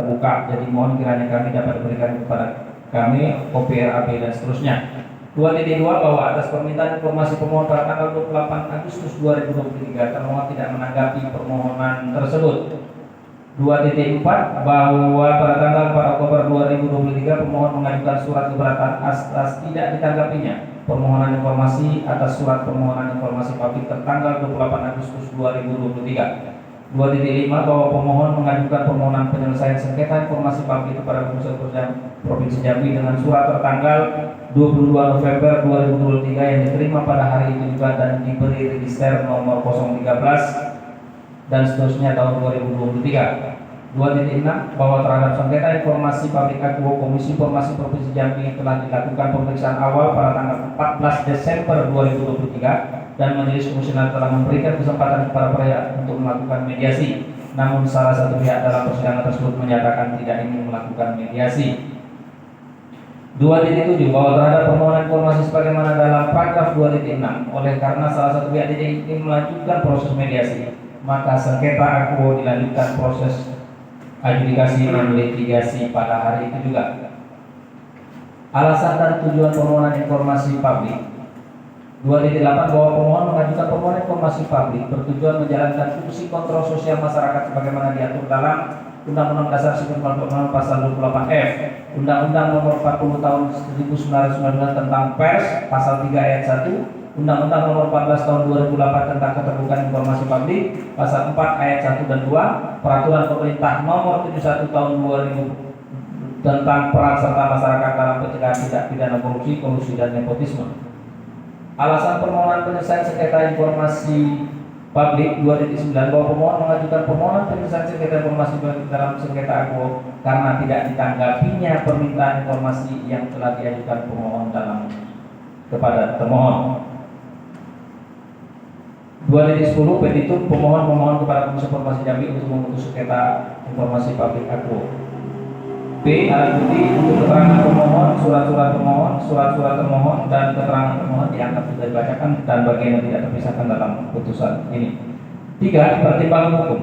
terbuka. Jadi mohon kiranya kami dapat berikan kepada kami kopi RAP dan seterusnya. 2.2 bahwa atas permintaan informasi pemohon pada tanggal 28 Agustus 2023 termohon tidak menanggapi permohonan tersebut. 2.4 bahwa pada tanggal 4 Oktober 2023 pemohon mengajukan surat keberatan atas tidak ditanggapinya permohonan informasi atas surat permohonan informasi publik tertanggal 28 Agustus 2023. 2.5 bahwa pemohon mengajukan permohonan penyelesaian sengketa informasi publik kepada Komisioner Provinsi Jambi dengan surat tertanggal 22 November 2023 yang diterima pada hari itu juga dan diberi register nomor 013 dan seterusnya tahun 2023. 2.6 bahwa terhadap sengketa informasi publik Akuo Komisi Informasi Provinsi Jambi telah dilakukan pemeriksaan awal pada tanggal 14 Desember 2023 dan Majelis Komisioner telah memberikan kesempatan kepada pihak untuk melakukan mediasi. Namun salah satu pihak dalam persidangan tersebut menyatakan tidak ingin melakukan mediasi. 2.7 bahwa terhadap permohonan informasi sebagaimana dalam paragraf 2.6 oleh karena salah satu pihak tidak ingin melanjutkan proses mediasi, maka sengketa Akuo dilanjutkan proses adjudikasi dan litigasi pada hari itu juga. Alasan dan tujuan permohonan informasi publik. 2.8 bahwa pemohon mengajukan permohonan informasi publik bertujuan menjalankan fungsi kontrol sosial masyarakat sebagaimana diatur dalam Undang-Undang Dasar 1945 Pasal 28F, Undang-Undang Nomor 40 Tahun 1999 tentang Pers Pasal 3 Ayat 1, Undang-Undang Nomor 14 Tahun 2008 tentang Keterbukaan Informasi Publik Pasal 4 Ayat 1 dan 2, Peraturan Pemerintah Nomor 71 Tahun 2000 tentang peran serta masyarakat dalam pencegahan tindak pidana korupsi, kolusi dan nepotisme. Alasan permohonan penyelesaian sengketa informasi publik 2.9 bahwa pemohon mengajukan permohonan penyelesaian sengketa informasi publik dalam sengketa Akuo karena tidak ditanggapinya permintaan informasi yang telah diajukan pemohon kepada termohon. 2.10 petitum pemohon memohon kepada Komisi Informasi Jambi untuk memutus sengketa informasi publik Akuo. B. Alat bukti untuk keterangan pemohon, surat-surat pemohon, surat-surat termohon, dan keterangan pemohon dianggap sudah dibacakan dan bagian yang tidak terpisahkan dalam putusan ini. 3. Pertimbangan hukum.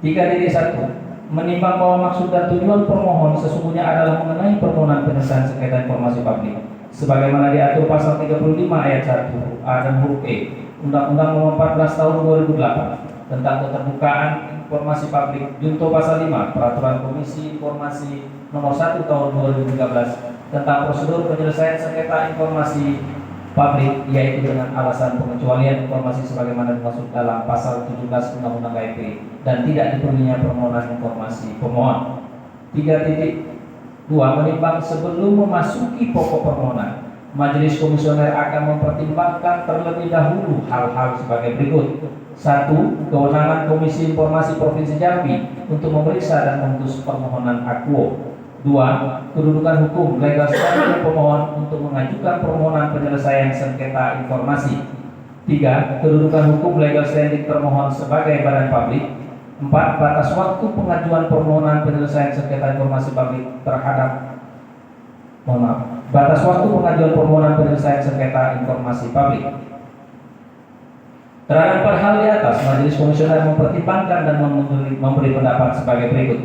3.1 menimbang bahwa maksud dan tujuan permohon sesungguhnya adalah mengenai permohonan penyelesaian sengketa informasi publik sebagaimana diatur pasal 35 ayat 1 A dan huruf E Undang-Undang Nomor 14 Tahun 2008 tentang keterbukaan informasi publik junto pasal 5 Peraturan Komisi Informasi Nomor 1 Tahun 2013 tentang prosedur penyelesaian sengketa informasi publik yaitu dengan alasan pengecualian informasi sebagaimana dimaksud dalam pasal 17 Undang-Undang KIP dan tidak diperlunya permohonan informasi pemohon. 3.2 menimbang sebelum memasuki pokok permohonan Majelis Komisioner akan mempertimbangkan terlebih dahulu hal-hal sebagai berikut. 1. Kewenangan Komisi Informasi Provinsi Jambi untuk memeriksa dan memutus permohonan Akuo. 2. Kedudukan hukum legal standing pemohon untuk mengajukan permohonan penyelesaian sengketa informasi. 3. Kedudukan hukum legal standing termohon sebagai badan publik. 4. Batas waktu pengajuan permohonan penyelesaian sengketa informasi publik terhadap batas waktu pengajuan permohonan penyelesaian sengketa informasi publik. Terhadap hal di atas, Majelis Komisioner mempertimbangkan dan memberi pendapat sebagai berikut.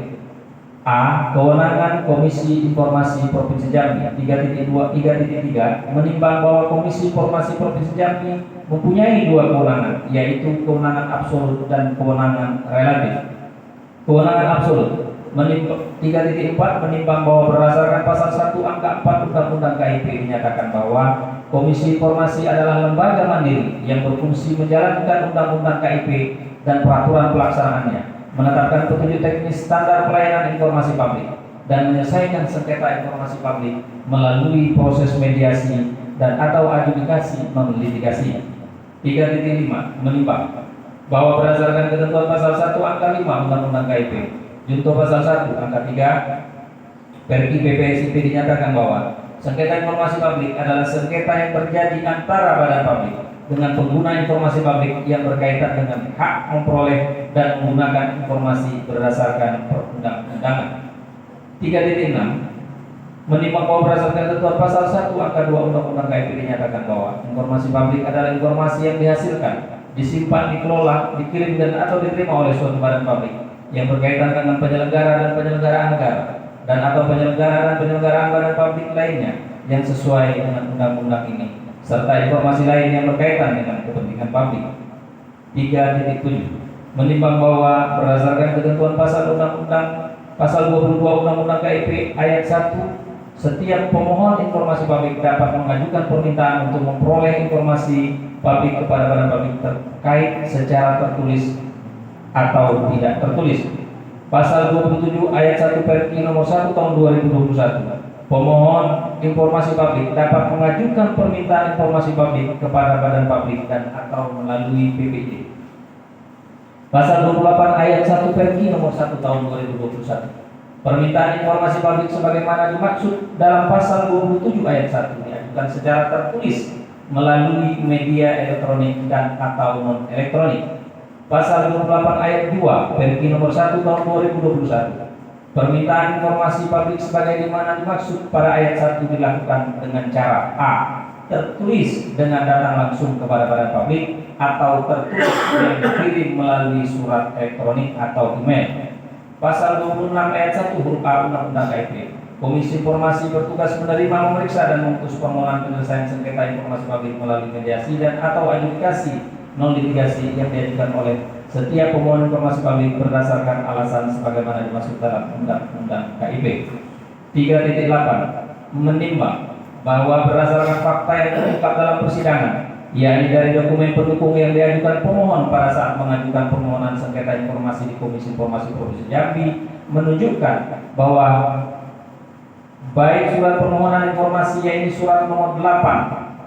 A. Kewenangan Komisi Informasi Provinsi Jambi 3.3 menimbang bahwa Komisi Informasi Provinsi Jambi mempunyai dua kewenangan, yaitu kewenangan absolut dan kewenangan relatif. Kewenangan absolut 3.4 menimbang bahwa berdasarkan pasal 1 angka 4 Undang-Undang KIP dinyatakan bahwa Komisi Informasi adalah lembaga mandiri yang berfungsi menjalankan Undang-Undang KIP dan peraturan pelaksanaannya, menetapkan petunjuk teknis standar pelayanan informasi publik dan menyelesaikan sengketa informasi publik melalui proses mediasi dan atau adjudikasi non litigasi. 3.5 menimbang bahwa berdasarkan ketentuan pasal 1 angka 5 Undang-Undang KIP junto pasal 1 angka 3 Perki PPSIP dinyatakan bahwa sengketa informasi publik adalah sengketa yang terjadi antara badan publik dengan pengguna informasi publik yang berkaitan dengan hak memperoleh dan menggunakan informasi berdasarkan perundang-undangan. 3.6 menimbang bahwa berdasarkan ketentuan pasal 1 angka 2 Undang-Undang KIP dinyatakan bahwa informasi publik adalah informasi yang dihasilkan, disimpan, dikelola, dikirim dan atau diterima oleh suatu badan publik yang berkaitan dengan penyelenggara dan penyelenggaraan negara dan atau penyelenggara dan penyelenggaraan badan publik lainnya yang sesuai dengan undang-undang ini serta informasi lain yang berkaitan dengan kepentingan publik. 3.7 menimbang bahwa berdasarkan ketentuan pasal Undang-Undang Pasal 22 Undang-Undang KIP ayat 1, setiap pemohon informasi publik dapat mengajukan permintaan untuk memperoleh informasi publik kepada badan publik terkait secara tertulis atau tidak tertulis. Pasal 27 ayat 1 Perki nomor 1 tahun 2021. Pemohon informasi publik dapat mengajukan permintaan informasi publik kepada badan publik dan atau melalui PPJ. Pasal 28 ayat 1 Perki nomor 1 tahun 2021. Permintaan informasi publik sebagaimana dimaksud dalam pasal 27 ayat 1 diajukan secara tertulis melalui media elektronik dan atau non elektronik. Pasal 28 ayat 2 Perki nomor 1 tahun 2021. Permintaan informasi publik sebagaimana dimaksud pada ayat 1 dilakukan dengan cara A. Tertulis dengan datang langsung kepada badan publik atau tertulis yang dikirim melalui surat elektronik atau email. Pasal 26 ayat 1 huruf A Undang-Undang KIP. Komisi Informasi bertugas menerima, memeriksa dan memutus permohonan penyelesaian sengketa informasi publik melalui mediasi dan atau adjudikasi non litigasi yang diajukan oleh setiap pemohon informasi publik berdasarkan alasan sebagaimana dimaksud dalam Undang-Undang KIP. 3.8 menimbang bahwa berdasarkan fakta yang terungkap dalam persidangan, yakni dari dokumen pendukung yang diajukan pemohon pada saat mengajukan permohonan sengketa informasi di Komisi Informasi Provinsi Jambi, menunjukkan bahwa baik surat permohonan informasi, yakni surat nomor 8